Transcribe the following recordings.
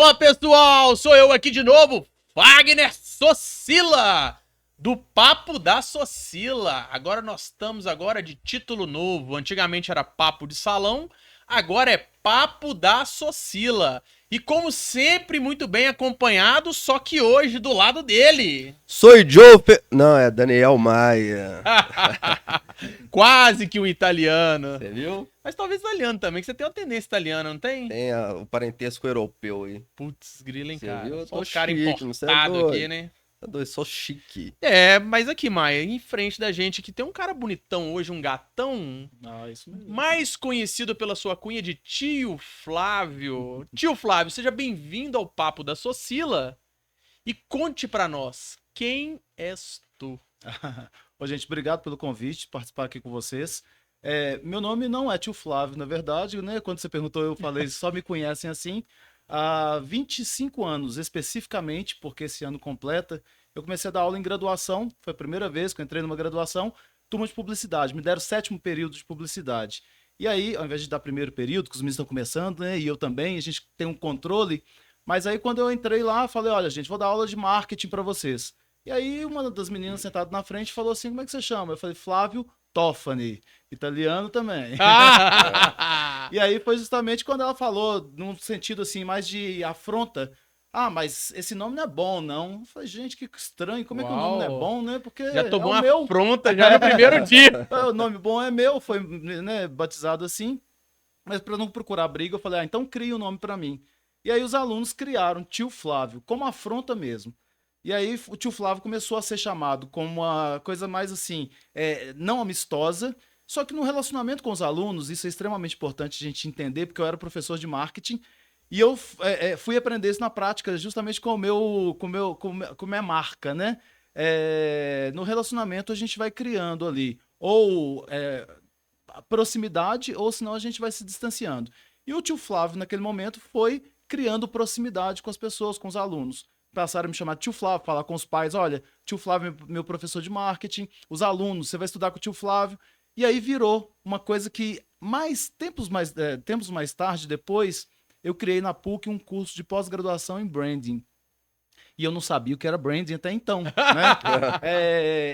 Fala pessoal, sou eu aqui de novo, Wagner Socila, do Papo da Socila. Agora nós estamos de título novo, antigamente era Papo de Salão, agora é Papo da Socila. E como sempre, muito bem acompanhado, só que hoje do lado dele. Sou Joe... Não, é Daniel Maia. Quase que um italiano. Você viu? Mas talvez italiano também, que você tem uma tendência italiana, não tem? Tem o parentesco europeu aí. Putz, grila, hein, Você cara. viu? Só Tô os caras chique, não sei, importados aqui, né? Tá doido, sou chique. É, mas aqui, Maia, em frente da gente aqui tem um cara bonitão hoje, um gatão, Isso mesmo. mais conhecido pela sua cunha de Tio Flávio. Tio Flávio, seja bem-vindo ao Papo da Socila e conte pra nós, quem és tu? Ô, gente, obrigado pelo convite, participar aqui com vocês. Meu nome não é Tio Flávio, na verdade, né? Quando você perguntou, eu falei, só me conhecem assim. Há 25 anos, especificamente, porque esse ano completa, eu comecei a dar aula em graduação. Foi a primeira vez que eu entrei numa graduação, turma de publicidade. Me deram o 7º período de publicidade. E aí, ao invés de dar primeiro período, que os meninos estão começando, né? E eu também, a gente tem um controle. Mas aí, quando eu entrei lá, falei, olha, gente, vou dar aula de marketing para vocês. E aí, uma das meninas sentada na frente falou assim, como é que você chama? Eu falei, Flávio Toffani, italiano também. E aí foi justamente quando ela falou, num sentido assim, mais de afronta. Ah, mas esse nome não é bom, não. Eu falei, gente, que estranho, como é que o nome não é bom, né? Porque Já tomou é o uma meu. afronta já no primeiro dia. O nome bom é meu, foi, né, batizado assim. Mas para não procurar briga, eu falei, então cria um nome para mim. E aí os alunos criaram Tio Flávio, como afronta mesmo. E aí o Tio Flávio começou a ser chamado como uma coisa mais assim, não amistosa, só que no relacionamento com os alunos, isso é extremamente importante a gente entender, porque eu era professor de marketing, e eu fui aprender isso na prática, justamente com a minha marca, né? No relacionamento a gente vai criando ali, ou proximidade, ou senão a gente vai se distanciando. E o Tio Flávio, naquele momento, foi criando proximidade com as pessoas, com os alunos. Passaram a me chamar Tio Flávio, falar com os pais, olha, Tio Flávio é meu professor de marketing, os alunos, você vai estudar com o Tio Flávio. E aí virou uma coisa que tempos mais tarde, depois, eu criei na PUC um curso de pós-graduação em branding. E eu não sabia o que era branding até então, né?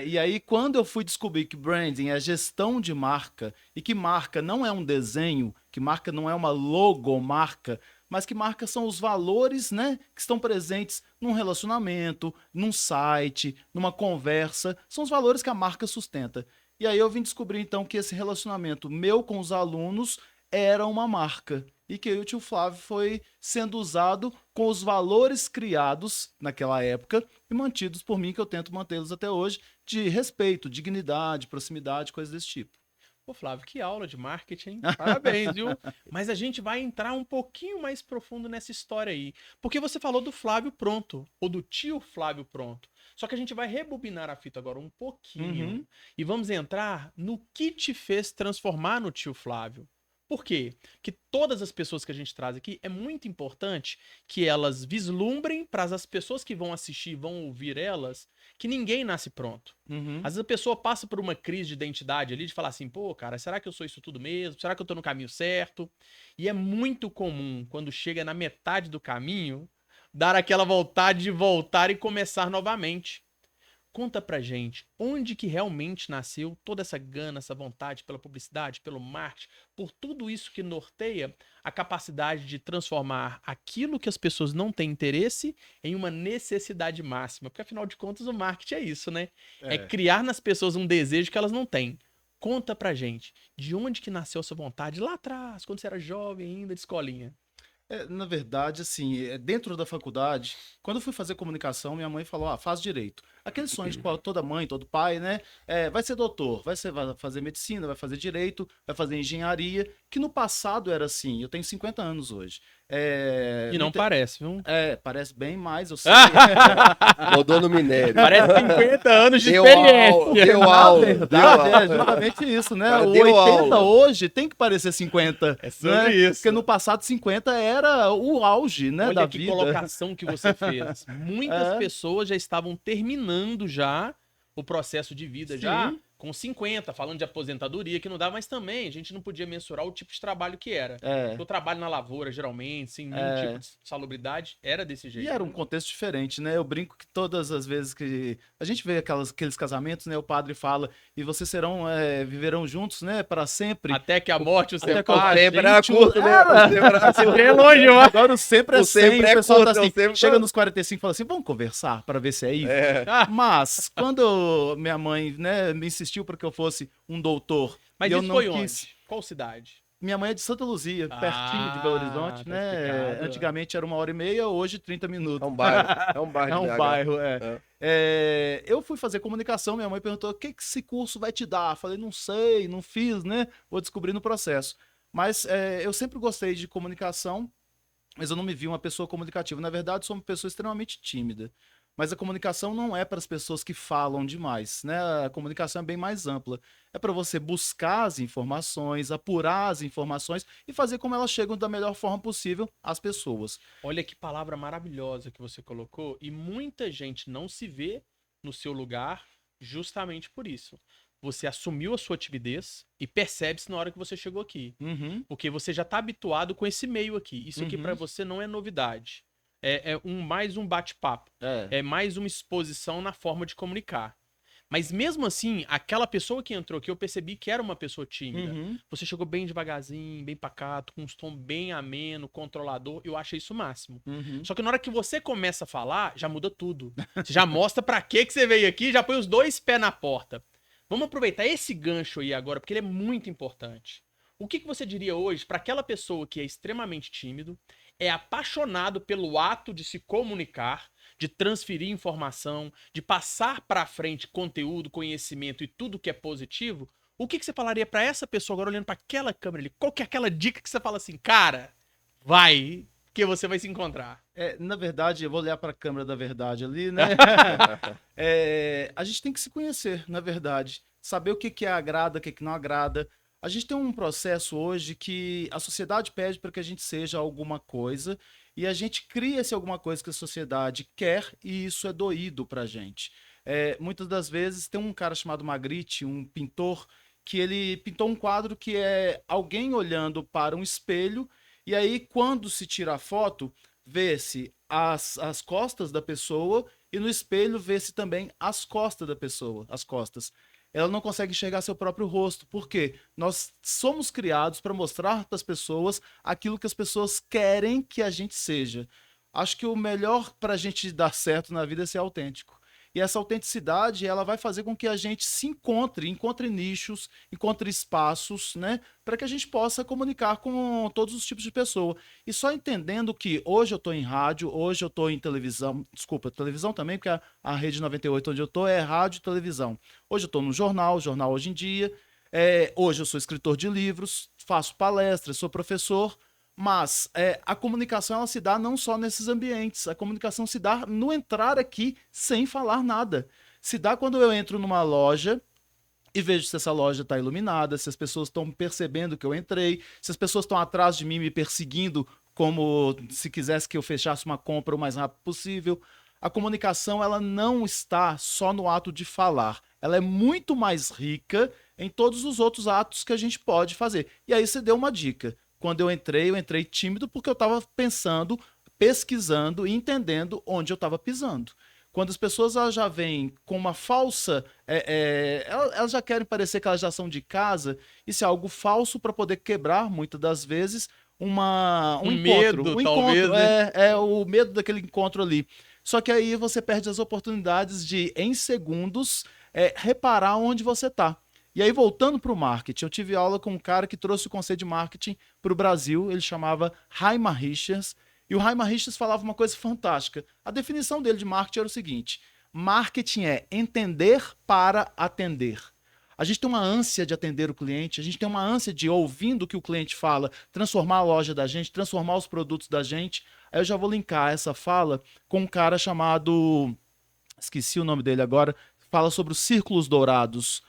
E aí, quando eu fui descobrir que branding é gestão de marca, e que marca não é um desenho, que marca não é uma logomarca, mas que marca são os valores, né, que estão presentes num relacionamento, num site, numa conversa, são os valores que a marca sustenta. E aí eu vim descobrir, então, que esse relacionamento meu com os alunos era uma marca. E que aí o Tio Flávio foi sendo usado com os valores criados naquela época e mantidos por mim, que eu tento mantê-los até hoje, de respeito, dignidade, proximidade, coisas desse tipo. Pô, Flávio, que aula de marketing, parabéns, viu? Mas a gente vai entrar um pouquinho mais profundo nessa história aí. Porque você falou do Flávio Pronto, ou do Tio Flávio Pronto. Só que a gente vai rebobinar a fita agora um pouquinho. E vamos entrar no que te fez transformar no Tio Flávio. Por quê? Porque todas as pessoas que a gente traz aqui, é muito importante que elas vislumbrem para as pessoas que vão assistir, vão ouvir elas, que ninguém nasce pronto. Às vezes a pessoa passa por uma crise de identidade ali, de falar assim, pô, cara, será que eu sou isso tudo mesmo? Será que eu tô no caminho certo? E é muito comum, quando chega na metade do caminho, dar aquela vontade de voltar e começar novamente. Conta pra gente, onde que realmente nasceu toda essa gana, essa vontade pela publicidade, pelo marketing, por tudo isso que norteia a capacidade de transformar aquilo que as pessoas não têm interesse em uma necessidade máxima. Porque, afinal de contas, o marketing é isso, né? É criar nas pessoas um desejo que elas não têm. Conta pra gente, de onde que nasceu essa vontade lá atrás, quando você era jovem ainda, de escolinha? Na verdade, assim, dentro da faculdade, quando eu fui fazer comunicação, minha mãe falou, faz direito. Aquele sonho de toda mãe, todo pai, né? Vai ser doutor, vai fazer medicina, vai fazer direito, vai fazer engenharia, que no passado era assim. Eu tenho 50 anos hoje. E não parece, viu? Parece bem mais, eu sei. Rodou no minério. Parece 50 anos de experiência. Deu aula. Na verdade, é justamente isso, né? Cara, O deu 80 aula. hoje tem que parecer 50. É sobre né? isso. Porque no passado 50 era o auge, né, Olha da que vida. colocação que você fez. Muitas pessoas já estavam terminando já o processo de vida, já com 50, falando de aposentadoria, que não dava, mas também a gente não podia mensurar o tipo de trabalho que era. O trabalho na lavoura, geralmente, sem nenhum tipo de salubridade, era desse jeito. E era um contexto diferente, né? Eu brinco que todas as vezes que a gente vê aqueles casamentos, né? O padre fala, e vocês viverão juntos, né? Para sempre. Até que a morte os Até que separe. Sempre era curto, né? Sempre é longe, mano. Agora o sempre é O sempre 100, é o pessoal curto, tá assim, o sempre chega tá- nos 45 e fala assim, vamos conversar para ver se é isso? É. Mas, quando minha mãe, né, me insistiu para que eu fosse um doutor, Mas e eu isso não foi quis. onde? Qual cidade? Minha mãe é de Santa Luzia, pertinho de Belo Horizonte, tá né? explicado. Antigamente era 1h30, hoje 30 minutos. É um bairro. É um bairro. É um de BH. bairro, É. Eu fui fazer comunicação, minha mãe perguntou, o que esse curso vai te dar? Falei, não sei, não fiz, né? Vou descobrir no processo. Mas eu sempre gostei de comunicação, mas eu não me vi uma pessoa comunicativa. Na verdade, sou uma pessoa extremamente tímida. Mas a comunicação não é para as pessoas que falam demais, né? A comunicação é bem mais ampla. É para você buscar as informações, apurar as informações e fazer como elas chegam da melhor forma possível às pessoas. Olha que palavra maravilhosa que você colocou. E muita gente não se vê no seu lugar justamente por isso. Você assumiu a sua timidez e percebe-se na hora que você chegou aqui. Uhum. Porque você já está habituado com esse meio aqui. Isso aqui Uhum. para você não é novidade. É mais um bate-papo. É mais uma exposição na forma de comunicar. Mas mesmo assim, aquela pessoa que entrou aqui, eu percebi que era uma pessoa tímida. Uhum. Você chegou bem devagarzinho, bem pacato, com um tom bem ameno, controlador. Eu achei isso o máximo. Uhum. Só que na hora que você começa a falar, já muda tudo. Você já mostra pra que você veio aqui, já põe os dois pés na porta. Vamos aproveitar esse gancho aí agora, porque ele é muito importante. O que você diria hoje para aquela pessoa que é extremamente tímido, é apaixonado pelo ato de se comunicar, de transferir informação, de passar para frente conteúdo, conhecimento e tudo que é positivo? O que você falaria para essa pessoa agora olhando para aquela câmera ali? Qual que é aquela dica que você fala assim, cara, vai, que você vai se encontrar? Na verdade, eu vou olhar para a câmera da verdade ali, né? A gente tem que se conhecer, na verdade. Saber o que agrada, o que não agrada. A gente tem um processo hoje que a sociedade pede para que a gente seja alguma coisa e a gente cria esse alguma coisa que a sociedade quer e isso é doído para a gente. Muitas das vezes tem um cara chamado Magritte, um pintor, que ele pintou um quadro que é alguém olhando para um espelho e aí quando se tira a foto, vê-se as costas da pessoa e no espelho vê-se também as costas da pessoa, as costas. Ela não consegue enxergar seu próprio rosto. Por quê? Nós somos criados para mostrar para as pessoas aquilo que as pessoas querem que a gente seja. Acho que o melhor para a gente dar certo na vida é ser autêntico. E essa autenticidade, ela vai fazer com que a gente se encontre nichos, encontre espaços, né? Para que a gente possa comunicar com todos os tipos de pessoa. E só entendendo que hoje eu estou em rádio, hoje eu estou em televisão, desculpa, televisão também, porque a Rede 98 onde eu estou é rádio e televisão. Hoje eu estou no jornal Hoje em Dia. Hoje eu sou escritor de livros, faço palestras, sou professor. Mas a comunicação ela se dá não só nesses ambientes, a comunicação se dá no entrar aqui sem falar nada. Se dá quando eu entro numa loja e vejo se essa loja está iluminada, se as pessoas estão percebendo que eu entrei, se as pessoas estão atrás de mim me perseguindo como se quisesse que eu fechasse uma compra o mais rápido possível. A comunicação ela não está só no ato de falar, ela é muito mais rica em todos os outros atos que a gente pode fazer. E aí você deu uma dica. Quando eu entrei tímido porque eu estava pensando, pesquisando e entendendo onde eu estava pisando. Quando as pessoas elas já vêm com uma falsa... elas já querem parecer que elas já são de casa, isso é algo falso para poder quebrar, muitas das vezes, um encontro. Medo, talvez, né? É o medo daquele encontro ali. Só que aí você perde as oportunidades de, em segundos, reparar onde você está. E aí, voltando para o marketing, eu tive aula com um cara que trouxe o conceito de marketing para o Brasil, ele chamava Raymond Richards, e o Raymond Richards falava uma coisa fantástica. A definição dele de marketing era o seguinte: marketing é entender para atender. A gente tem uma ânsia de atender o cliente, a gente tem uma ânsia de, ouvindo o que o cliente fala, transformar a loja da gente, transformar os produtos da gente. Aí eu já vou linkar essa fala com um cara chamado... esqueci o nome dele agora, fala sobre os círculos dourados.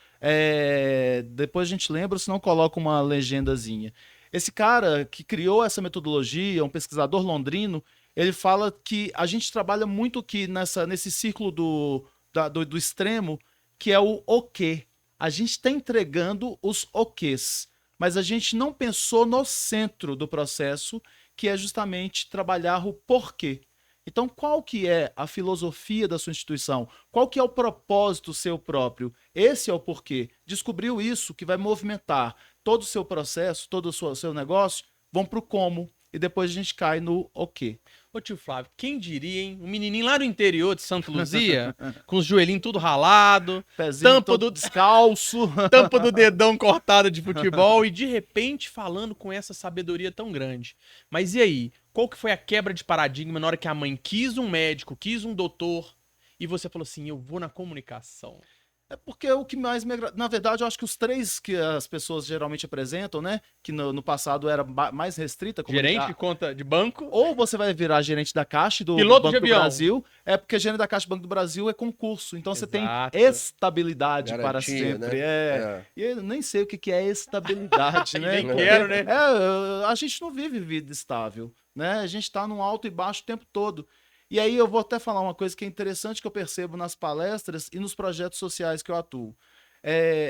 Depois a gente lembra, senão coloca uma legendazinha. Esse cara que criou essa metodologia, um pesquisador londrino, ele fala que a gente trabalha muito aqui nesse círculo do extremo, que é o quê. a gente está entregando os ok's, mas a gente não pensou no centro do processo, que é justamente trabalhar o porquê. Então, qual que é a filosofia da sua instituição? Qual que é o propósito seu próprio? Esse é o porquê. Descobriu isso que vai movimentar todo o seu processo, todo o seu negócio, vão para o como, e depois a gente cai no o quê. Ô tio Flávio, quem diria, hein? Um menininho lá do interior de Santa Luzia, com os joelhinhos tudo ralado, Pezinho tampa todo do, descalço. tampa do dedão cortada de futebol e de repente falando com essa sabedoria tão grande. Mas e aí? Qual que foi a quebra de paradigma na hora que a mãe quis um médico, quis um doutor e você falou assim, eu vou na comunicação? É porque o que mais me agrada. Na verdade, eu acho que os três que as pessoas geralmente apresentam, né? Que no passado era mais restrita. Gerente de conta de banco? Ou você vai virar gerente da Caixa e do Piloto de Banco do avião. Brasil. É porque gerente da Caixa e Banco do Brasil é concurso. Então você tem Exato. estabilidade para Garantia, sempre. né? É. E eu nem sei o que é estabilidade, E né? nem Porque, quero, né? a gente não vive vida estável, né? A gente está num alto e baixo o tempo todo. E aí eu vou até falar uma coisa que é interessante que eu percebo nas palestras e nos projetos sociais que eu atuo.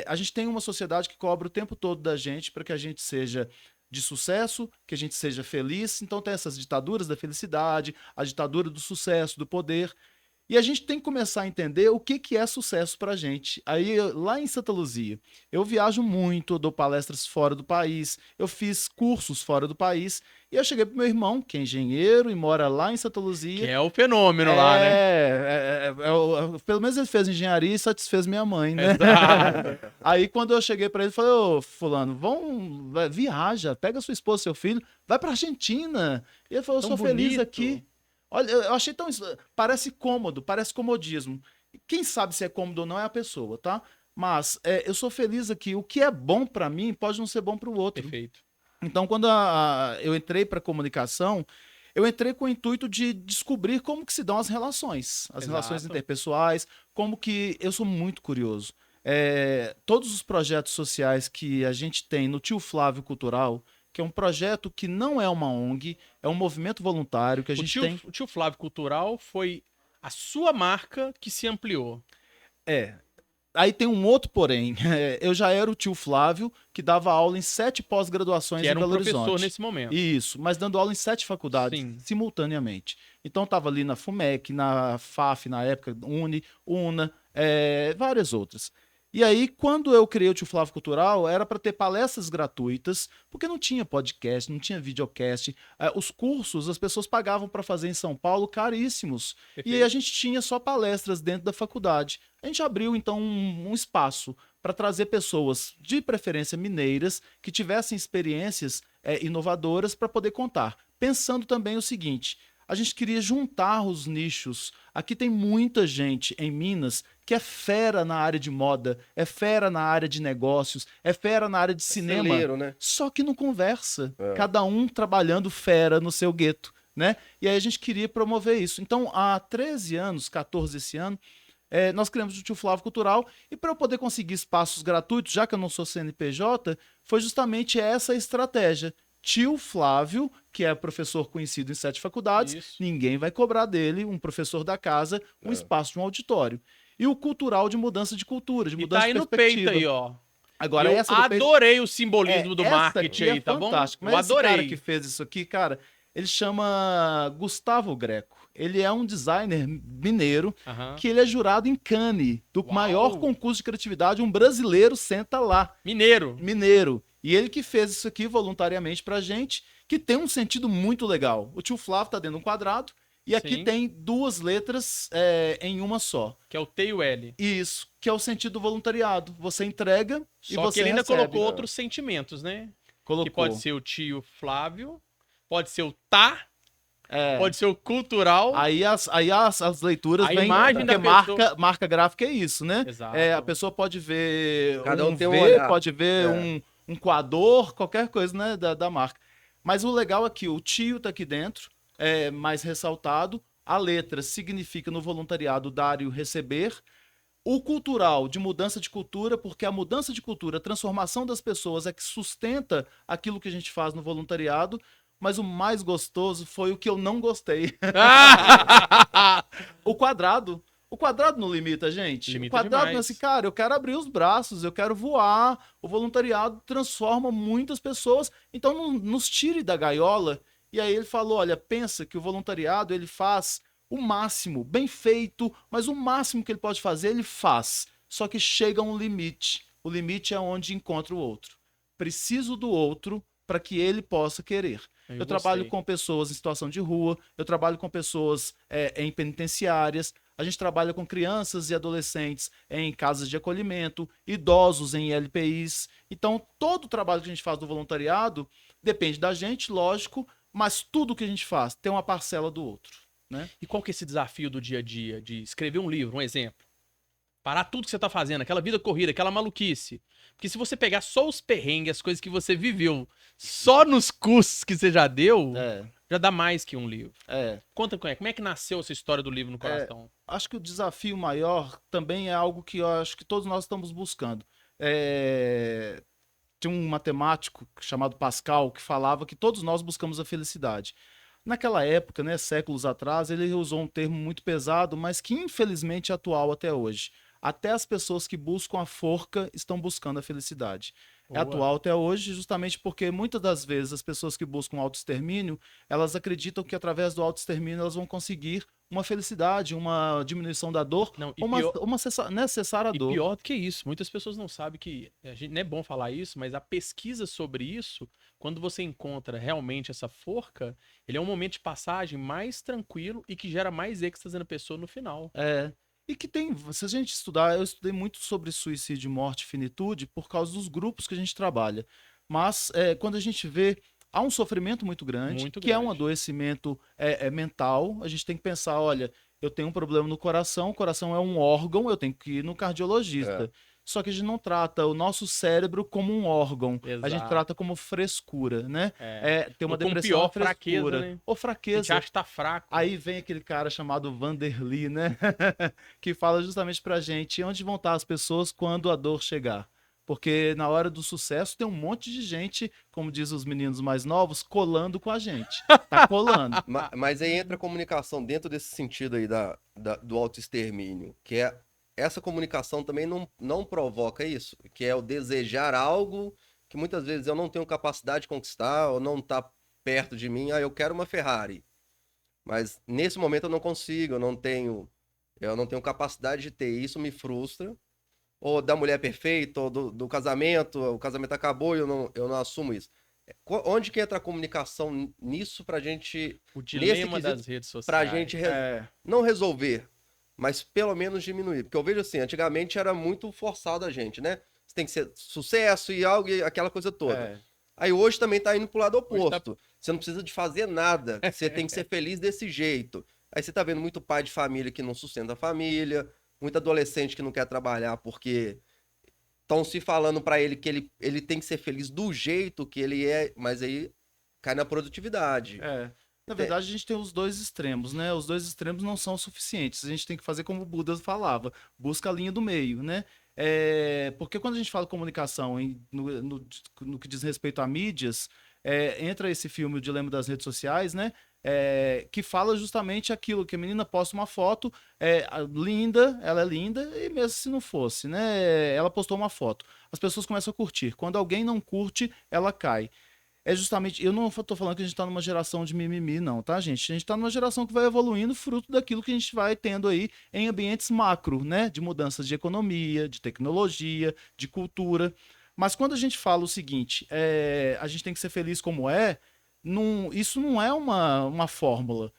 A gente tem uma sociedade que cobra o tempo todo da gente para que a gente seja de sucesso, que a gente seja feliz. Então tem essas ditaduras da felicidade, a ditadura do sucesso, do poder. E a gente tem que começar a entender o que é sucesso pra gente. Aí, lá em Santa Luzia, eu viajo muito, eu dou palestras fora do país, eu fiz cursos fora do país, e eu cheguei pro meu irmão, que é engenheiro e mora lá em Santa Luzia. Que é o fenômeno lá, né? Pelo menos ele fez engenharia e satisfez minha mãe, né? Exato. Aí quando eu cheguei pra ele, falei, ô fulano, viaja, pega sua esposa, seu filho, vai pra Argentina. E ele falou, eu Tão sou feliz bonito. aqui. Olha, eu achei tão. Parece cômodo, parece comodismo. Quem sabe se é cômodo ou não é a pessoa, tá? Mas eu sou feliz aqui. O que é bom pra mim pode não ser bom pro outro. Perfeito. Então, quando eu entrei pra comunicação, eu entrei com o intuito de descobrir como que se dão as relações Exato. interpessoais, como que eu sou muito curioso. Todos os projetos sociais que a gente tem no Tio Flávio Cultural, que é um projeto que não é uma ONG, é um movimento voluntário que a gente tem. O tio Flávio Cultural foi a sua marca que se ampliou. Aí tem um outro porém. Eu já era o Tio Flávio, que dava aula em 7 pós-graduações Que em era um Belo professor Horizonte. nesse momento. Isso, mas dando aula em 7 faculdades Sim. simultaneamente. Então estava ali na FUMEC, na FAF, na época, UNA, várias outras. E aí, quando eu criei o Tio Flávio Cultural, era para ter palestras gratuitas, porque não tinha podcast, não tinha videocast. Os cursos, as pessoas pagavam para fazer em São Paulo caríssimos. E aí a gente tinha só palestras dentro da faculdade. A gente abriu, então, um espaço para trazer pessoas, de preferência mineiras, que tivessem experiências inovadoras para poder contar. Pensando também o seguinte, a gente queria juntar os nichos. Aqui tem muita gente em Minas que é fera na área de moda, é fera na área de negócios, é fera na área de cinema, Celeiro, né? só que não conversa. Cada um trabalhando fera no seu gueto, né? E aí a gente queria promover isso. Então, há 13 anos, 14 esse ano, nós criamos o Tio Flávio Cultural, e para eu poder conseguir espaços gratuitos, já que eu não sou CNPJ, foi justamente essa a estratégia. Tio Flávio, que é professor conhecido em 7 faculdades, Isso. ninguém vai cobrar dele, um professor da casa, um espaço de um auditório. E o cultural de mudança de cultura, de E mudança tá aí de no perspectiva. peito aí, ó. Agora, Eu essa do peito- adorei o simbolismo do essa marketing aqui aí, tá bom? fantástico. Eu Mas esse adorei. cara que fez isso aqui, cara, ele chama Gustavo Greco. Ele é um designer mineiro Aham. que ele é jurado em Cannes, do Uau. maior concurso de criatividade. Um brasileiro senta lá, Mineiro. mineiro. E ele que fez isso aqui voluntariamente pra gente, que tem um sentido muito legal. O Tio Flávio tá dentro de um quadrado e aqui Sim. tem 2 letras em uma só. Que é o T e o L. Isso, que é o sentido do voluntariado. Você entrega e Só você que ele ainda recebe. colocou outros sentimentos, né? Colocou. Que pode ser o tio Flávio, pode ser o tá, É. pode ser o cultural. Aí as leituras A vêm, imagem da porque pessoa. marca gráfica é isso, né? Exato. A pessoa pode ver Cada um tem um V, olhar. pode ver É. um coador, qualquer coisa, né, da marca. Mas o legal é que o tio tá aqui dentro, mais ressaltado, a letra significa no voluntariado dar e o receber, o cultural de mudança de cultura, porque a mudança de cultura, a transformação das pessoas é que sustenta aquilo que a gente faz no voluntariado, mas o mais gostoso foi o que eu não gostei. O quadrado. O quadrado não limita, gente. Limita O quadrado não é demais. assim, cara, eu quero abrir os braços, eu quero voar. O voluntariado transforma muitas pessoas. Então não nos tire da gaiola. E aí ele falou, olha, pensa que o voluntariado ele faz o máximo, bem feito, mas o máximo que ele pode fazer, ele faz. Só que chega a um limite. O limite é onde encontra o outro. Preciso do outro para que ele possa querer. Eu trabalho com pessoas em situação de rua, eu trabalho com pessoas em penitenciárias, a gente trabalha com crianças e adolescentes em casas de acolhimento, idosos em LPIs. Então, todo o trabalho que a gente faz do voluntariado depende da gente, lógico, mas tudo que a gente faz tem uma parcela do outro, né? E qual que é esse desafio do dia a dia? De escrever um livro, um exemplo. Parar tudo que você tá fazendo, aquela vida corrida, aquela maluquice. Porque se você pegar só os perrengues, as coisas que você viveu, só nos cursos que você já deu, já dá mais que um livro. Conta como é que nasceu essa história do livro no coração. Acho que o desafio maior também é algo que eu acho que todos nós estamos buscando. Tinha um matemático chamado Pascal que falava que todos nós buscamos a felicidade. Naquela época, né, séculos atrás, ele usou um termo muito pesado, mas que infelizmente é atual até hoje. Até as pessoas que buscam a forca estão buscando a felicidade. É Boa. atual até hoje justamente porque muitas das vezes as pessoas que buscam autoextermínio, elas acreditam que através do autoextermínio elas vão conseguir uma felicidade, uma diminuição da dor, Não, e uma cessar a E dor. pior do que isso, muitas pessoas não sabem que, a gente, não é bom falar isso, mas a pesquisa sobre isso, quando você encontra realmente essa forca, ele é um momento de passagem mais tranquilo e que gera mais êxtase na pessoa no final. E que tem, se a gente estudar, eu estudei muito sobre suicídio, morte e finitude por causa dos grupos que a gente trabalha. Mas quando a gente vê, há um sofrimento muito grande, que é um adoecimento mental. A gente tem que pensar, olha, eu tenho um problema no coração, o coração é um órgão, eu tenho que ir no cardiologista. Só que a gente não trata o nosso cérebro como um órgão. Exato. A gente trata como frescura, né? Tem uma Ou como depressão, pior, frescura. fraqueza, né? Ou A gente fraqueza. acha que tá fraco. Aí vem aquele cara chamado Vanderly, né? Que fala justamente pra gente onde vão estar as pessoas quando a dor chegar. Porque na hora do sucesso tem um monte de gente, como diz os meninos mais novos, colando com a gente. Tá colando. Mas aí entra a comunicação dentro desse sentido aí do autoextermínio, que é essa comunicação também não provoca isso, que é o desejar algo que muitas vezes eu não tenho capacidade de conquistar ou não tá perto de mim. Eu quero uma Ferrari, mas nesse momento eu não consigo, eu não tenho capacidade de ter. Isso me frustra. Ou da mulher perfeita, ou do casamento, o casamento acabou e eu não assumo isso. Onde que entra a comunicação nisso pra gente... O dilema das redes sociais. Pra gente não resolver, mas pelo menos diminuir. Porque eu vejo assim, antigamente era muito forçado a gente, né? Você tem que ser sucesso e algo, e aquela coisa toda. Aí hoje também tá indo pro lado oposto. Você não precisa de fazer nada, você tem que ser feliz desse jeito. Aí você tá vendo muito pai de família que não sustenta a família, muito adolescente que não quer trabalhar porque estão se falando pra ele que ele tem que ser feliz do jeito que ele é, mas aí cai na produtividade. Na verdade, a gente tem os dois extremos, né? Os dois extremos não são suficientes. A gente tem que fazer como o Buda falava, busca a linha do meio, né? Porque quando a gente fala comunicação no que diz respeito a mídias, entra esse filme O Dilema das Redes Sociais, né? Que fala justamente aquilo, que a menina posta uma foto linda, ela é linda, e mesmo se não fosse, né? Ela postou uma foto. As pessoas começam a curtir. Quando alguém não curte, ela cai. Justamente, eu não tô falando que a gente tá numa geração de mimimi, não, tá, gente? A gente tá numa geração que vai evoluindo fruto daquilo que a gente vai tendo aí em ambientes macro, né? De mudanças de economia, de tecnologia, de cultura. Mas quando a gente fala o seguinte, a gente tem que ser feliz como isso não é uma fórmula.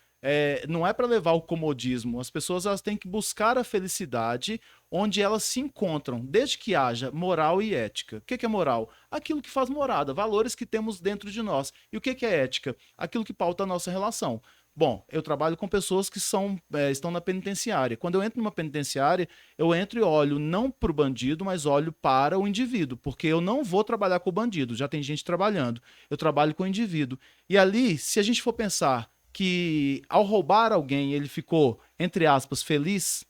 Não é para levar o comodismo. As pessoas elas têm que buscar a felicidade onde elas se encontram, desde que haja moral e ética. O que é moral? Aquilo que faz morada, valores que temos dentro de nós. E o que é ética? Aquilo que pauta a nossa relação. Bom, eu trabalho com pessoas que estão na penitenciária. Quando eu entro numa penitenciária, eu entro e olho não para o bandido, mas olho para o indivíduo, porque eu não vou trabalhar com o bandido, já tem gente trabalhando. Eu trabalho com o indivíduo. E ali, se a gente for pensar que ao roubar alguém ele ficou, entre aspas, feliz,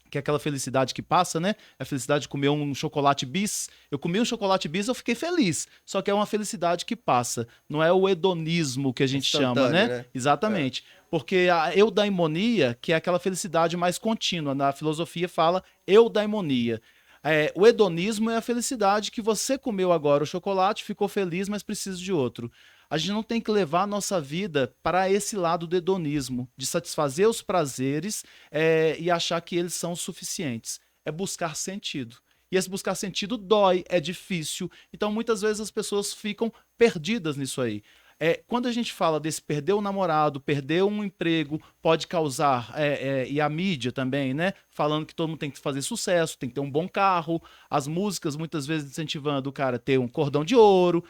que é aquela felicidade que passa, né? A felicidade de comer um chocolate bis. Eu comi um chocolate bis, eu fiquei feliz. Só que é uma felicidade que passa. Não é o hedonismo que a gente chama, Instantâneo, né? né? Exatamente. Porque a eudaimonia, que é aquela felicidade mais contínua, na filosofia fala eudaimonia. O hedonismo é a felicidade que você comeu agora o chocolate, ficou feliz, mas precisa de outro. A gente não tem que levar a nossa vida para esse lado do hedonismo, de satisfazer os prazeres e achar que eles são suficientes. É buscar sentido. E esse buscar sentido dói, é difícil. Então, muitas vezes as pessoas ficam perdidas nisso aí. Quando a gente fala desse perder o namorado, perder um emprego, pode causar, e a mídia também, né? Falando que todo mundo tem que fazer sucesso, tem que ter um bom carro, as músicas muitas vezes incentivando o cara a ter um cordão de ouro.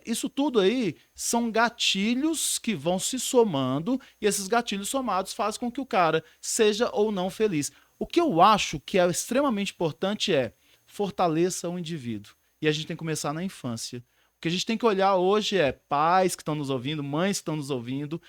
Isso tudo aí são gatilhos que vão se somando e esses gatilhos somados fazem com que o cara seja ou não feliz. O que eu acho que é extremamente importante é fortaleça o indivíduo. E a gente tem que começar na infância. O que a gente tem que olhar hoje é pais que estão nos ouvindo, mães que estão nos ouvindo.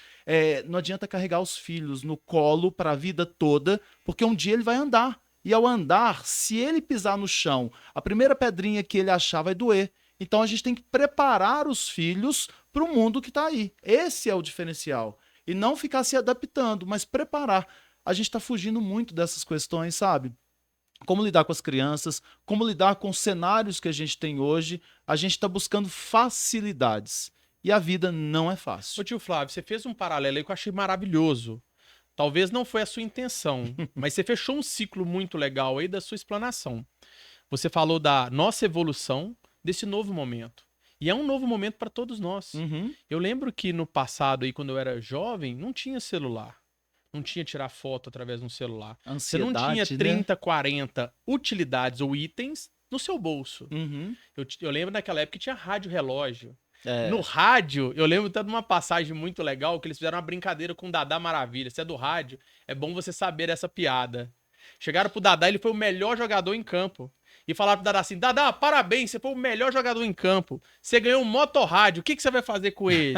Não adianta carregar os filhos no colo para a vida toda, porque um dia ele vai andar. E ao andar, se ele pisar no chão, a primeira pedrinha que ele achar vai doer. Então a gente tem que preparar os filhos para o mundo que está aí. Esse é o diferencial. E não ficar se adaptando, mas preparar. A gente está fugindo muito dessas questões, sabe? Como lidar com as crianças, como lidar com os cenários que a gente tem hoje. A gente está buscando facilidades. E a vida não é fácil. Ô tio Flávio, você fez um paralelo aí que eu achei maravilhoso. Talvez não foi a sua intenção, mas você fechou um ciclo muito legal aí da sua explanação. Você falou da nossa evolução, desse novo momento. E é um novo momento para todos nós. Uhum. Eu lembro que no passado, aí, quando eu era jovem, não tinha celular. Não tinha tirar foto através de um celular. Você não tinha Ansiedade, 30, 40 utilidades ou itens no seu bolso. né? Uhum. Eu lembro naquela época que tinha rádio relógio. É. No rádio, eu lembro até de uma passagem muito legal que eles fizeram uma brincadeira com o Dadá Maravilha. Se é do rádio, é bom você saber essa piada. Chegaram pro Dadá, ele foi o melhor jogador em campo. E falaram pro Dadá assim: Dadá, parabéns, você foi o melhor jogador em campo. Você ganhou um motorrádio, o que você vai fazer com ele?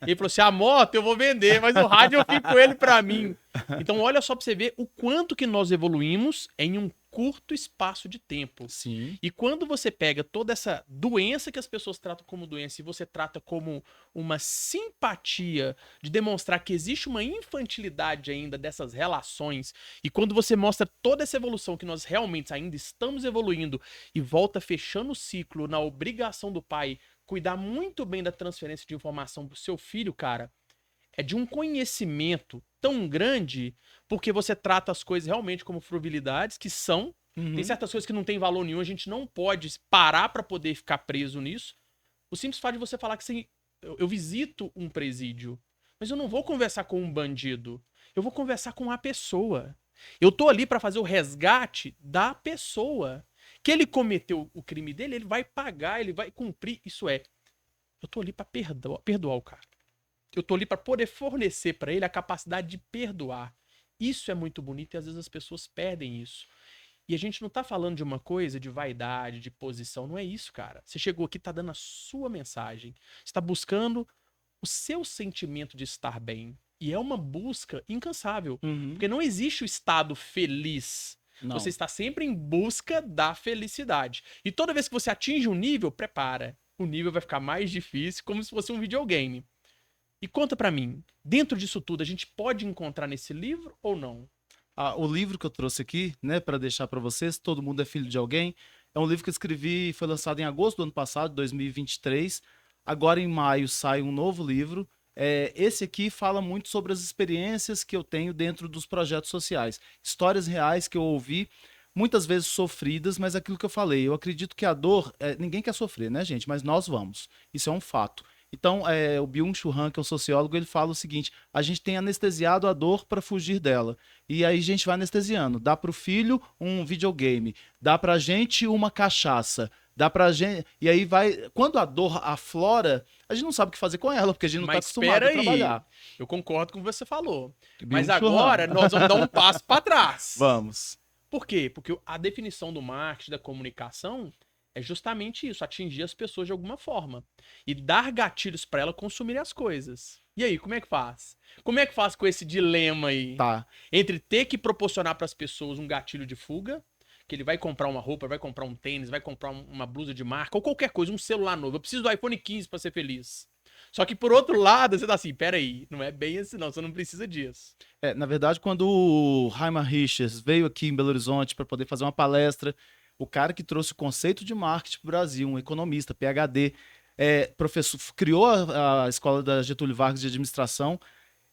Ele falou assim: a moto eu vou vender, mas o rádio eu fico com ele pra mim. Então olha só pra você ver o quanto que nós evoluímos em um curto espaço de tempo. Sim. E quando você pega toda essa doença que as pessoas tratam como doença e você trata como uma simpatia de demonstrar que existe uma infantilidade ainda dessas relações, e quando você mostra toda essa evolução que nós realmente ainda estamos evoluindo e volta fechando o ciclo na obrigação do pai cuidar muito bem da transferência de informação pro seu filho, cara, é de um conhecimento tão grande porque você trata as coisas realmente como frugalidades, que são. Uhum. Tem certas coisas que não tem valor nenhum, a gente não pode parar para poder ficar preso nisso. O simples fato de você falar que assim, eu visito um presídio, mas eu não vou conversar com um bandido, eu vou conversar com a pessoa. Eu tô ali para fazer o resgate da pessoa. Que ele cometeu o crime dele, ele vai pagar, ele vai cumprir. Isso é, eu tô ali para perdoar o cara. Eu tô ali para poder fornecer para ele a capacidade de perdoar. Isso é muito bonito e às vezes as pessoas perdem isso. E a gente não tá falando de uma coisa de vaidade, de posição. Não é isso, cara. Você chegou aqui, tá dando a sua mensagem. Você tá buscando o seu sentimento de estar bem. E é uma busca incansável. Uhum. Porque não existe o estado feliz. Não. Você está sempre em busca da felicidade. E toda vez que você atinge um nível, prepara. O nível vai ficar mais difícil, como se fosse um videogame. E conta pra mim, dentro disso tudo, a gente pode encontrar nesse livro ou não? O livro que eu trouxe aqui, né, para deixar para vocês, Todo Mundo é Filho de Alguém, é um livro que eu escrevi, foi lançado em agosto do ano passado, 2023. Agora em maio sai um novo livro. Esse aqui fala muito sobre as experiências que eu tenho dentro dos projetos sociais, histórias reais que eu ouvi, muitas vezes sofridas, mas aquilo que eu falei, eu acredito que a dor, ninguém quer sofrer, né, gente? Mas nós vamos. Isso é um fato. Então, o Byung-Chul Han, que é um sociólogo, ele fala o seguinte: a gente tem anestesiado a dor para fugir dela. E aí a gente vai anestesiando. Dá pro filho um videogame, dá pra gente uma cachaça, dá pra gente. E aí vai. Quando a dor aflora, a gente não sabe o que fazer com ela, porque a gente não tá acostumado a trabalhar. Eu concordo com o que você falou. Mas Byung-Chul Han. agora nós vamos dar um passo para trás. Vamos. Por quê? Porque a definição do marketing, da comunicação, é justamente isso, atingir as pessoas de alguma forma. E dar gatilhos para ela consumirem as coisas. E aí, como é que faz? Como é que faz com esse dilema aí? Tá. Entre ter que proporcionar para as pessoas um gatilho de fuga, que ele vai comprar uma roupa, vai comprar um tênis, vai comprar uma blusa de marca, ou qualquer coisa, um celular novo. Eu preciso do iPhone 15 para ser feliz. Só que por outro lado, você tá assim, peraí, não é bem assim não, você não precisa disso. Na verdade, quando o Hyman Richards veio aqui em Belo Horizonte para poder fazer uma palestra, o cara que trouxe o conceito de marketing para o Brasil, um economista, PhD, professor, criou a escola da Getúlio Vargas de administração.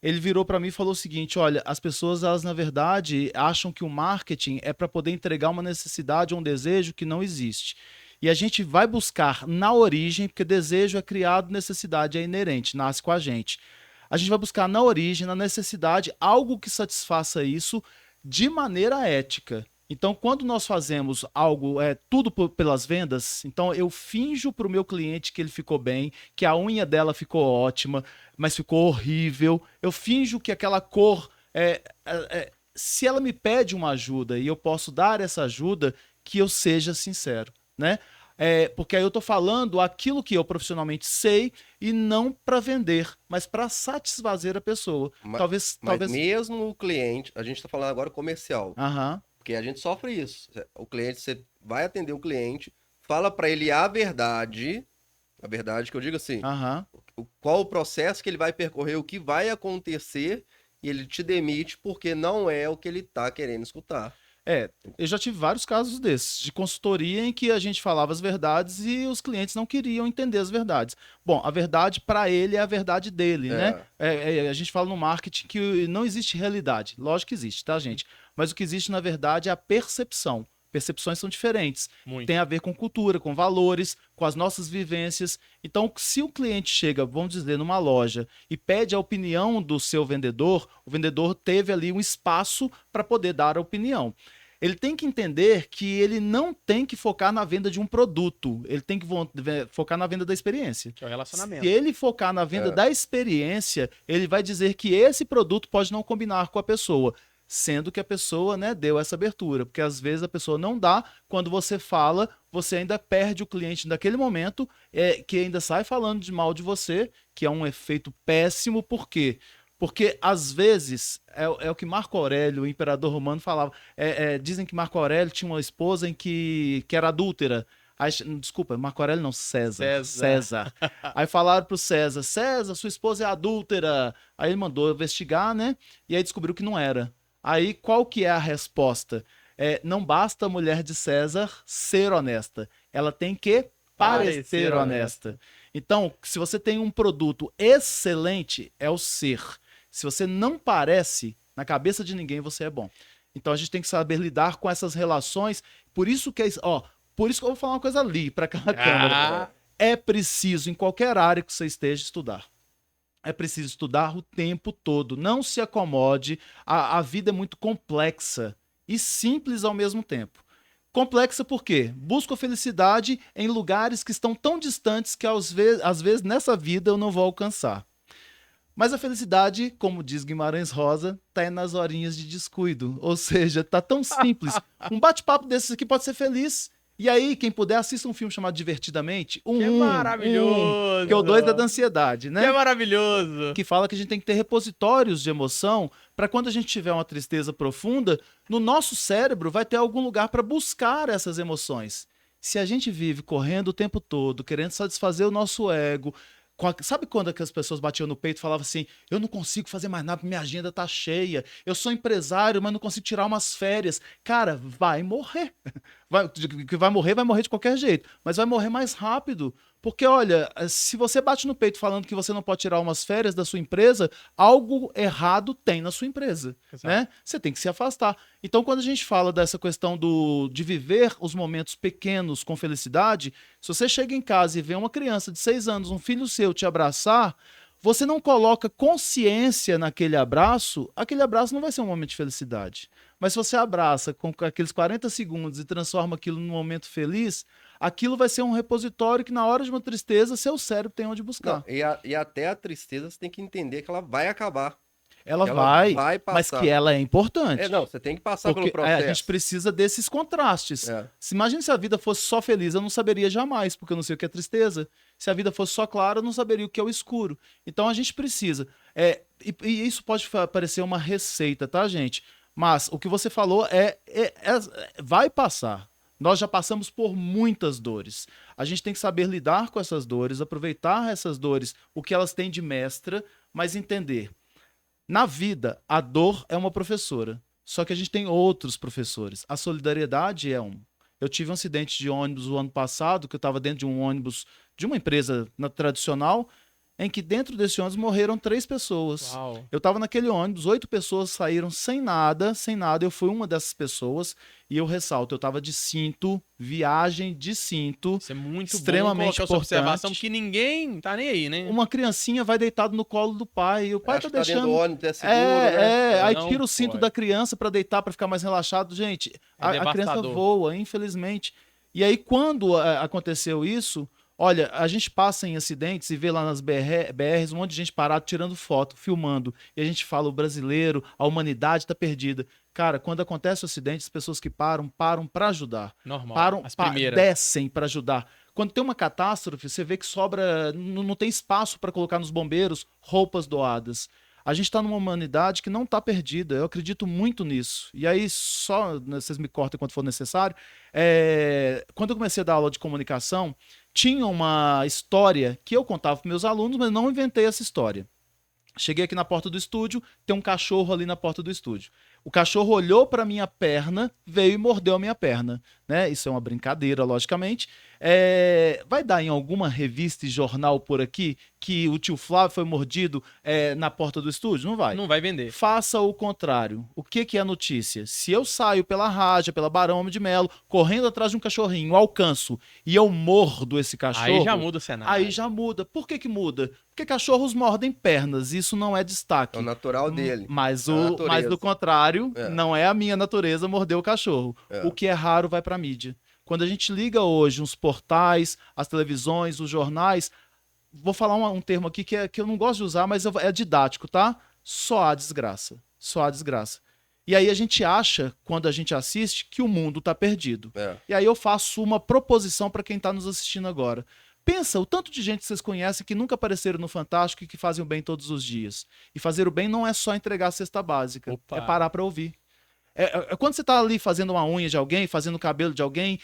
Ele virou para mim e falou o seguinte: olha, as pessoas, elas na verdade acham que o marketing é para poder entregar uma necessidade ou um desejo que não existe. E a gente vai buscar na origem, porque desejo é criado, necessidade é inerente, nasce com a gente. A gente vai buscar na origem, na necessidade, algo que satisfaça isso de maneira ética. Então, quando nós fazemos algo, tudo pelas vendas, então eu finjo para o meu cliente que ele ficou bem, que a unha dela ficou ótima, mas ficou horrível. Eu finjo que aquela cor, se ela me pede uma ajuda e eu posso dar essa ajuda, que eu seja sincero, né? Porque aí eu estou falando aquilo que eu profissionalmente sei e não para vender, mas para satisfazer a pessoa. Mas mesmo o cliente, a gente está falando agora comercial, Aham. porque a gente sofre isso. O cliente, você vai atender o cliente, fala para ele a verdade que eu digo assim, Aham. qual o processo que ele vai percorrer, o que vai acontecer, e ele te demite porque não é o que ele está querendo escutar. Eu já tive vários casos desses, de consultoria em que a gente falava as verdades e os clientes não queriam entender as verdades. Bom, a verdade para ele é a verdade dele, né? A gente fala no marketing que não existe realidade. Lógico que existe, tá, gente? Mas o que existe, na verdade, é a percepção. Percepções são diferentes. Muito. Tem a ver com cultura, com valores, com as nossas vivências. Então, se o cliente chega, vamos dizer, numa loja e pede a opinião do seu vendedor, o vendedor teve ali um espaço para poder dar a opinião. Ele tem que entender que ele não tem que focar na venda de um produto, ele tem que focar na venda da experiência. Que é o relacionamento. Se ele focar na venda da experiência, ele vai dizer que esse produto pode não combinar com a pessoa, sendo que a pessoa, né, deu essa abertura, porque às vezes a pessoa não dá, quando você fala, você ainda perde o cliente naquele momento, que ainda sai falando de mal de você, que é um efeito péssimo, por quê? Porque, às vezes, é o que Marco Aurélio, o imperador romano, falava. Dizem que Marco Aurélio tinha uma esposa que era adúltera. Aí, desculpa, Marco Aurélio não, César. Aí falaram pro César: César, sua esposa é adúltera. Aí ele mandou investigar, né? E aí descobriu que não era. Aí, qual que é a resposta? Não basta a mulher de César ser honesta. Ela tem que parecer honesta. Então, se você tem um produto excelente, é o ser. Se você não parece, na cabeça de ninguém você é bom. Então a gente tem que saber lidar com essas relações. Por isso que por isso que eu vou falar uma coisa ali para aquela câmera. É preciso, em qualquer área que você esteja, estudar. É preciso estudar o tempo todo. Não se acomode. A vida é muito complexa e simples ao mesmo tempo. Complexa por quê? Busco a felicidade em lugares que estão tão distantes que às vezes nessa vida eu não vou alcançar. Mas a felicidade, como diz Guimarães Rosa, tá nas horinhas de descuido. Ou seja, tá tão simples. Um bate-papo desses aqui pode ser feliz. E aí, quem puder, assista um filme chamado Divertidamente. Que maravilhoso! Que é o 2 da ansiedade, né? Que maravilhoso! Que fala que a gente tem que ter repositórios de emoção para quando a gente tiver uma tristeza profunda, no nosso cérebro vai ter algum lugar para buscar essas emoções. Se a gente vive correndo o tempo todo, querendo satisfazer o nosso ego... Sabe quando que as pessoas batiam no peito e falavam assim: eu não consigo fazer mais nada, minha agenda tá cheia, eu sou empresário, mas não consigo tirar umas férias. Cara, vai morrer. Vai morrer de qualquer jeito, mas vai morrer mais rápido. Porque, olha, se você bate no peito falando que você não pode tirar umas férias da sua empresa, algo errado tem na sua empresa, né? Você tem que se afastar. Então, quando a gente fala dessa questão de viver os momentos pequenos com felicidade, se você chega em casa e vê uma criança de 6 anos, um filho seu te abraçar, você não coloca consciência naquele abraço, aquele abraço não vai ser um momento de felicidade. Mas se você abraça com aqueles 40 segundos e transforma aquilo num momento feliz, aquilo vai ser um repositório que na hora de uma tristeza, seu cérebro tem onde buscar. Não, e até a tristeza você tem que entender que ela vai acabar. Ela Ela vai, vai mas passar. que ela é importante. Não, você tem que passar Porque pelo processo. a gente precisa desses contrastes. É. Imagina se a vida fosse só feliz, eu não saberia jamais, porque eu não sei o que é tristeza. Se a vida fosse só clara, eu não saberia o que é o escuro. Então a gente precisa. E isso pode parecer uma receita, tá, gente? Mas o que você falou vai passar. Nós já passamos por muitas dores. A gente tem que saber lidar com essas dores, aproveitar essas dores, o que elas têm de mestra, mas entender. Na vida, a dor é uma professora. Só que a gente tem outros professores. A solidariedade é um. Eu tive um acidente de ônibus o ano passado, que eu estava dentro de um ônibus de uma empresa tradicional, em que dentro desse ônibus morreram 3 pessoas. Uau. Eu estava naquele ônibus, 8 pessoas saíram sem nada. Eu fui uma dessas pessoas. E eu ressalto, eu estava de cinto, viagem de cinto. Isso é muito extremamente bom colocar essa observação, importante. porque ninguém tá nem aí, né? Uma criancinha vai deitado no colo do pai. E o pai Acho tá que tá dentro deixando. do ônibus, é seguro, né? Aí Não tira o cinto pode. da criança para deitar, para ficar mais relaxado. Gente, a criança devastador. voa, infelizmente. E aí, quando aconteceu isso, olha, a gente passa em acidentes e vê lá nas BRs um monte de gente parado tirando foto, filmando. E a gente fala, o brasileiro, a humanidade tá perdida. Cara, quando acontece o acidente, as pessoas que param para ajudar. Normal. As primeiras. Descem para ajudar. Quando tem uma catástrofe, você vê que sobra, não tem espaço para colocar nos bombeiros roupas doadas. A gente está numa humanidade que não está perdida. Eu acredito muito nisso. E aí, só vocês me cortem quando for necessário. Quando eu comecei a dar aula de comunicação, tinha uma história que eu contava para meus alunos, mas não inventei essa história. Cheguei aqui na porta do estúdio, tem um cachorro ali na porta do estúdio. O cachorro olhou para minha perna, veio e mordeu a minha perna, né? Isso é uma brincadeira, logicamente. Vai dar em alguma revista e jornal por aqui que o tio Flávio foi mordido na porta do estúdio? Não vai. Não vai vender. Faça o contrário. O que é notícia? Se eu saio pela Rádio, pela Barão Homem de Melo, correndo atrás de um cachorrinho, alcanço e eu mordo esse cachorro... Aí já muda o cenário. Aí já muda. Por que muda? Porque cachorros mordem pernas, isso não é destaque. É o natural dele. Mas É a natureza. do contrário, não é a minha natureza morder o cachorro. É. O que é raro vai pra mídia. Quando a gente liga hoje uns portais, as televisões, os jornais, vou falar um termo aqui que eu não gosto de usar, mas é didático, tá? Só há desgraça. Só há desgraça. E aí a gente acha, quando a gente assiste, que o mundo tá perdido. E aí eu faço uma proposição para quem tá nos assistindo agora. Pensa o tanto de gente que vocês conhecem que nunca apareceram no Fantástico e que fazem o bem todos os dias. E fazer o bem não é só entregar a cesta básica, é parar para ouvir. Quando você tá ali fazendo uma unha de alguém, fazendo o cabelo de alguém,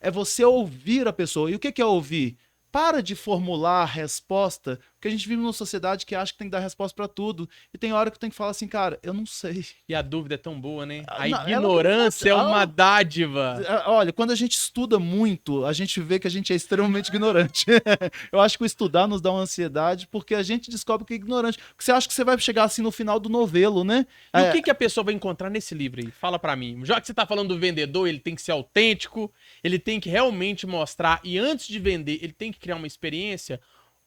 é você ouvir a pessoa. E o que é ouvir? Para de formular a resposta, porque a gente vive numa sociedade que acha que tem que dar resposta para tudo. E tem hora que tem que falar assim, cara, eu não sei. E a dúvida é tão boa, né? A Não, ignorância é uma dádiva. Olha, quando a gente estuda muito, a gente vê que a gente é extremamente ignorante. Eu acho que o estudar nos dá uma ansiedade, porque a gente descobre que é ignorante. Porque você acha que você vai chegar assim no final do novelo, né? E o que a pessoa vai encontrar nesse livro aí? Fala pra mim. Já que você tá falando do vendedor, ele tem que ser autêntico, ele tem que realmente mostrar, e antes de vender, ele tem que criar uma experiência.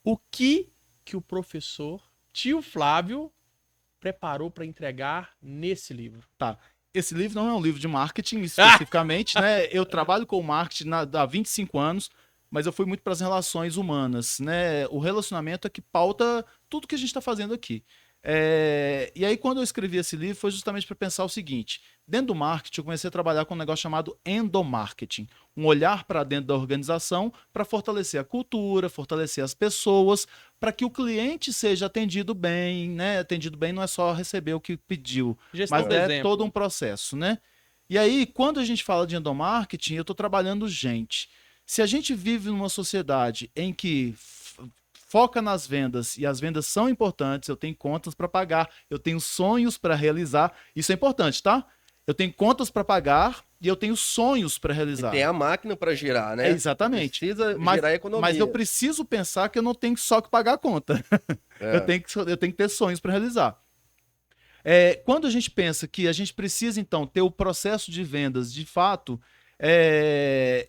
O que o professor tio Flávio preparou para entregar nesse livro? Tá. Esse livro não é um livro de marketing especificamente, né? Eu trabalho com marketing há 25 anos, mas eu fui muito para as relações humanas, né? O relacionamento é que pauta tudo que a gente está fazendo aqui. E aí, quando eu escrevi esse livro, foi justamente para pensar o seguinte: dentro do marketing, eu comecei a trabalhar com um negócio chamado endomarketing, um olhar para dentro da organização para fortalecer a cultura, fortalecer as pessoas, para que o cliente seja atendido bem, né? Atendido bem não é só receber o que pediu, Gestão mas do é exemplo. todo um processo, né? E aí, quando a gente fala de endomarketing, eu estou trabalhando gente. Se a gente vive numa sociedade em que foca nas vendas, e as vendas são importantes, eu tenho contas para pagar, eu tenho sonhos para realizar, isso é importante, tá? Eu tenho contas para pagar e eu tenho sonhos para realizar. E tem a máquina para girar, né? Exatamente. Precisa girar a economia. Mas eu preciso pensar que eu não tenho só que pagar a conta. Eu tenho que ter sonhos para realizar. Quando a gente pensa que a gente precisa, então, ter o processo de vendas de fato,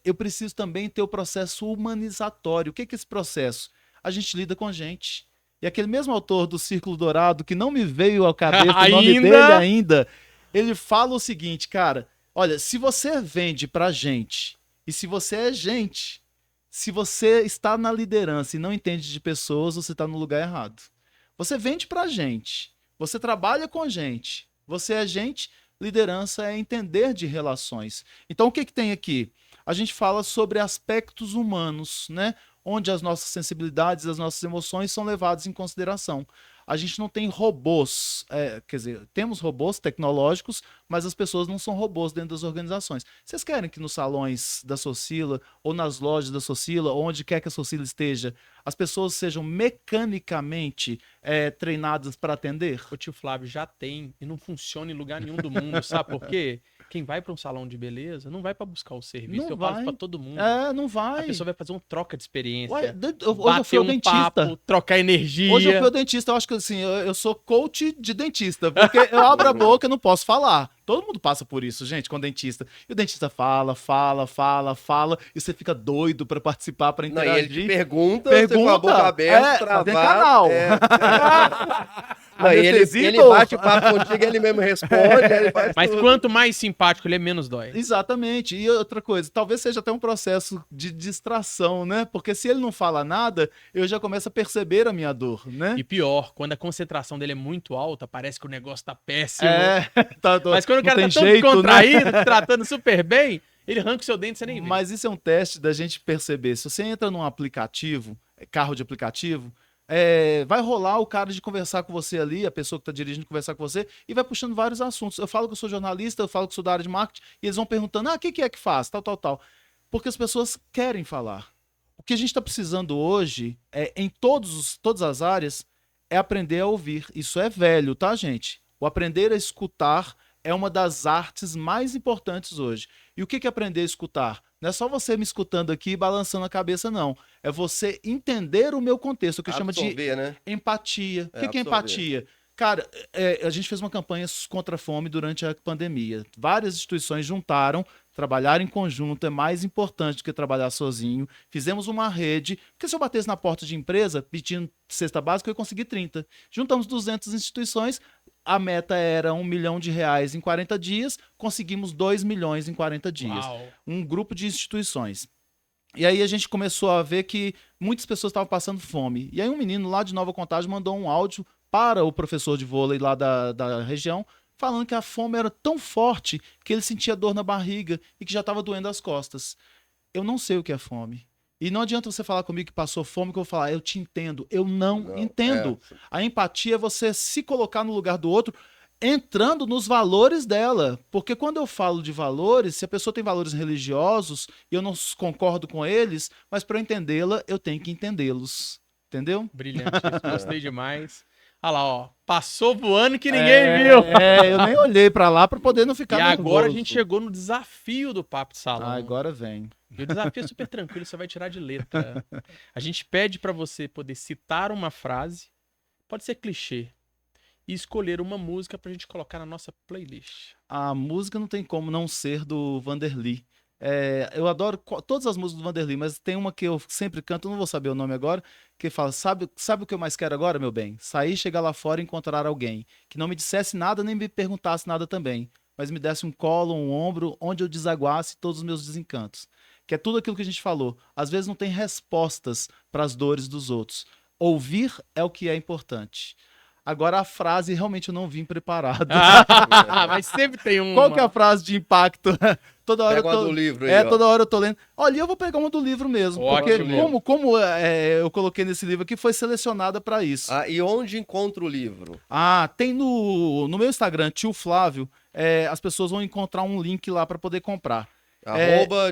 eu preciso também ter o processo humanizatório. O que é esse processo? A gente lida com gente. E aquele mesmo autor do Círculo Dourado, que não me veio à cabeça o nome dele ainda, ele fala o seguinte, cara, olha, se você vende pra gente, e se você é gente, se você está na liderança e não entende de pessoas, você está no lugar errado. Você vende pra gente, Você trabalha com gente. Você é gente, liderança é entender de relações. Então, o que tem aqui? A gente fala sobre aspectos humanos, né? Onde as nossas sensibilidades, as nossas emoções são levadas em consideração. A gente não tem robôs, quer dizer, temos robôs tecnológicos, mas as pessoas não são robôs dentro das organizações. Vocês querem que nos salões da Socila, ou nas lojas da Socila, ou onde quer que a Socila esteja, as pessoas sejam mecanicamente treinadas para atender? O tio Flávio já tem e não funciona em lugar nenhum do mundo, sabe por quê? Quem vai para um salão de beleza não vai para buscar o serviço, Não eu vai. falo para todo mundo. Não vai. A pessoa vai fazer uma troca de experiência, Ué, hoje eu fui bater ao um dentista. papo, trocar energia. Hoje eu fui ao dentista, eu acho que assim, eu sou coach de dentista, porque eu abro a boca e não posso falar. Todo mundo passa por isso, gente, com dentista. E o dentista fala, e você fica doido pra participar, pra Não, e interagir. ele te pergunta, você com a boca aberta, fazendo travado. canal. Não, e ele bate o papo contigo, ele mesmo responde, ele faz Mas tudo. quanto mais simpático ele é, menos dói. Exatamente. E outra coisa, talvez seja até um processo de distração, né? Porque se ele não fala nada, eu já começo a perceber a minha dor, né? E pior, quando a concentração dele é muito alta, parece que o negócio tá péssimo. Mas quando o cara tá tão descontraído, te tratando super bem, ele arranca o seu dente e você nem vê. Mas isso é um teste da gente perceber. Se você entra num aplicativo, carro de aplicativo, vai rolar o cara de conversar com você ali, a pessoa que está dirigindo conversar com você, e vai puxando vários assuntos. Eu falo que eu sou jornalista, eu falo que sou da área de marketing, e eles vão perguntando, o que é que faz, tal. Porque as pessoas querem falar. O que a gente está precisando hoje, em todas as áreas, é aprender a ouvir. Isso é velho, tá, gente? O aprender a escutar é uma das artes mais importantes hoje. E o que é aprender a escutar? Não é só você me escutando aqui e balançando a cabeça, não. É você entender o meu contexto, o que chama de empatia. O que é empatia? Cara, a gente fez uma campanha contra a fome durante a pandemia. Várias instituições juntaram, trabalhar em conjunto é mais importante do que trabalhar sozinho. Fizemos uma rede, porque se eu batesse na porta de empresa pedindo cesta básica, eu ia conseguir 30. Juntamos 200 instituições, a meta era R$1 milhão em 40 dias, conseguimos 2 milhões em 40 dias. Uau. Um grupo de instituições. E aí a gente começou a ver que muitas pessoas estavam passando fome. E aí um menino lá de Nova Contagem mandou um áudio para o professor de vôlei lá da região, falando que a fome era tão forte que ele sentia dor na barriga e que já estava doendo as costas. Eu não sei o que é fome. E não adianta você falar comigo que passou fome, que eu vou falar, eu te entendo. Eu não entendo. A empatia é você se colocar no lugar do outro, entrando nos valores dela. Porque quando eu falo de valores, se a pessoa tem valores religiosos, e eu não concordo com eles, mas para eu entendê-la, eu tenho que entendê-los. Entendeu? Brilhante, gostei demais. Olha lá, ó. Passou voando que ninguém viu. Eu nem olhei pra lá pra poder não ficar nervoso. Agora a nervoso. gente chegou no desafio do Papo de Salão. Agora vem. E o desafio é super tranquilo, você vai tirar de letra. A gente pede pra você poder citar uma frase, pode ser clichê, e escolher uma música pra gente colocar na nossa playlist. A música não tem como não ser do Vanderly. Eu adoro todas as músicas do Vanderly, mas tem uma que eu sempre canto, não vou saber o nome agora, que fala, sabe o que eu mais quero agora, meu bem? Sair, chegar lá fora e encontrar alguém que não me dissesse nada, nem me perguntasse nada também, mas me desse um colo, um ombro, onde eu desaguasse todos os meus desencantos. Que é tudo aquilo que a gente falou. Às vezes não tem respostas para as dores dos outros. Ouvir é o que é importante. Agora a frase realmente eu não vim preparado. Mas sempre tem uma. Qual que é a frase de impacto? Toda hora Pega uma do livro aí, toda hora eu tô lendo. Olha, eu vou pegar uma do livro mesmo. Ótimo. Porque como eu coloquei nesse livro aqui, foi selecionada para isso. E onde encontra o livro? Tem no meu Instagram, Tio Flávio, as pessoas vão encontrar um link lá para poder comprar.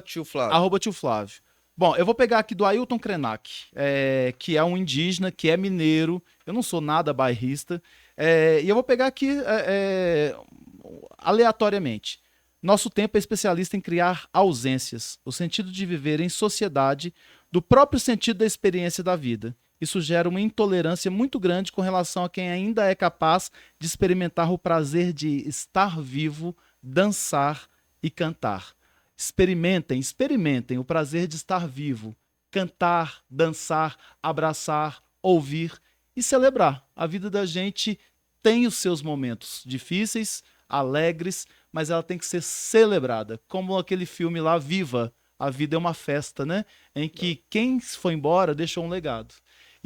@Tio Flávio. @Tio Flávio. Bom, eu vou pegar aqui do Ailton Krenak, que é um indígena, que é mineiro. Eu não sou nada bairrista. E eu vou pegar aqui aleatoriamente. Nosso tempo é especialista em criar ausências, o sentido de viver em sociedade, do próprio sentido da experiência da vida. Isso gera uma intolerância muito grande com relação a quem ainda é capaz de experimentar o prazer de estar vivo, dançar e cantar. Experimentem o prazer de estar vivo, cantar, dançar, abraçar, ouvir e celebrar. A vida da gente tem os seus momentos difíceis, alegres, mas ela tem que ser celebrada. Como aquele filme lá, Viva, a vida é uma festa, né? Em que quem foi embora deixou um legado.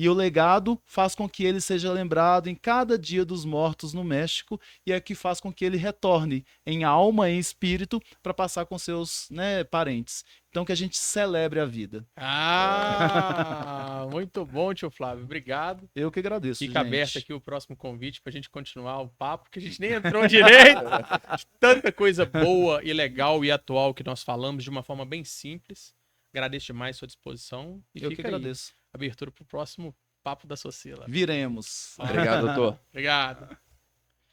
E o legado faz com que ele seja lembrado em cada dia dos mortos no México e é que faz com que ele retorne em alma e em espírito para passar com seus, né, parentes. Então que a gente celebre a vida. Ah, muito bom, tio Flávio. Obrigado. Eu que agradeço, Fica gente. aberto aqui o próximo convite pra gente continuar o papo, que a gente nem entrou direito. Tanta coisa boa e legal e atual que nós falamos de uma forma bem simples. Agradeço demais a sua disposição. E Eu que fica aí, agradeço. abertura pro próximo Papo da Socila. Viremos. Obrigado, doutor. Obrigado.